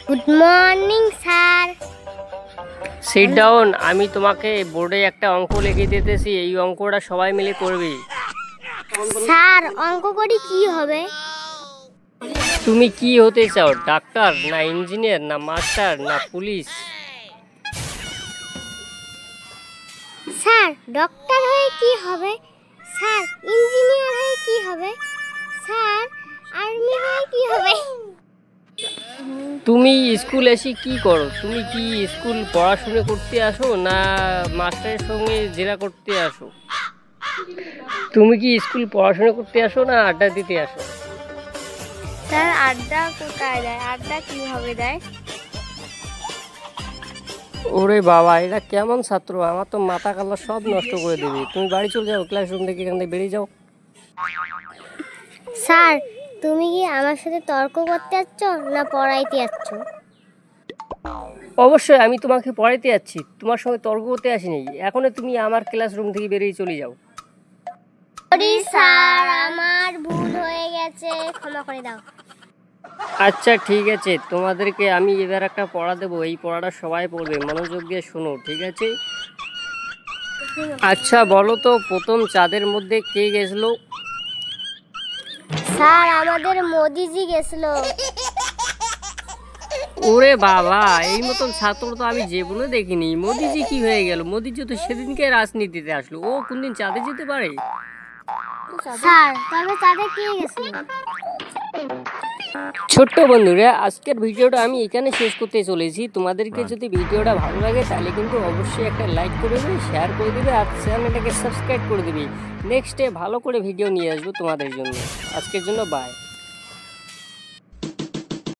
Good morning sir. Sit down. আমি তোমাকে বোর্ডে একটা অঙ্ক লিখে দিতেছি, এই অঙ্কটা সবাই মিলে করবে। স্যার অঙ্ক করি কি হবে? তুমি কি হতে চাও? ডাক্তার না ইঞ্জিনিয়ার না মাস্টার না পুলিশ? স্যার ডক্টর হয়ে কি হবে? স্যার ইঞ্জিনিয়ার হয়ে কি হবে? স্যার আর্মি হয়ে কি হবে? তুমি স্কুল এসে কি করো? তুমি কি স্কুল পড়াশোনা করতে আসো না মাস্টারের সঙ্গে জেরা করতে আসো? তুমি কি স্কুল পড়াশোনা করতে আসো না আড্ডা দিতে আসো? স্যার আড্ডা কোথায় দেয়? আড্ডা কিভাবে দেয়? ওরে বাবা, এটা কেমন ছাত্র! আমার তো মাথা কালা সব নষ্ট করে দেবে। তুমি বাড়ি চলে যাও, ক্লাসরুম থেকে এখান থেকে বেরিয়ে যাও। স্যার তুমি কি আমার সাথে তর্ক করতে যাচ্ছ না পড়াইতে যাচ্ছ? অবশ্যই আমি তোমাকে পড়াইতে যাচ্ছি, তোমার সঙ্গে তর্ক করতে আসিনি। এখনই তুমি আমার ক্লাসরুম থেকে বেরিয়ে চলে যাও। সরি স্যার, আমার ভুল হয়ে গেছে, ক্ষমা করে দাও। আচ্ছা ঠিক আছে, তোমাদেরকে আমি এবার একটা পড়া দেবো, এই পড়াটা সবাই পড়বে, মনোযোগ দিয়ে শোনো, ঠিক আছে? আচ্ছা বলো তো, প্রথম চাঁদের মধ্যে কে গেছিল? স্যার আমাদের মোদিজি গেছিল। ওরে বাবা, এই মতন ছাত্র তো আমি জীবনে দেখিনি। মোদিজি কি হয়ে গেল? মোদিজি তো সেদিনকে রাজনীতিতে আসলো, ও কোনদিন চাঁদে যেতে পারে? স্যার তবে তাদের কে গেছিল? ছোট্ট বন্ধুরা, আজকের ভিডিওটা আমি এখানে শেষ করতে চলেছি। তোমাদেরকে যদি ভিডিওটা ভালো লাগে তাহলে কিন্তু অবশ্যই একটা লাইক করে দেবে, শেয়ার করে দেবে আর চ্যানেলটাকে সাবস্ক্রাইব করে দেবে। নেক্সটে ভালো করে ভিডিও নিয়ে আসবো তোমাদের জন্য। আজকের জন্য বাই।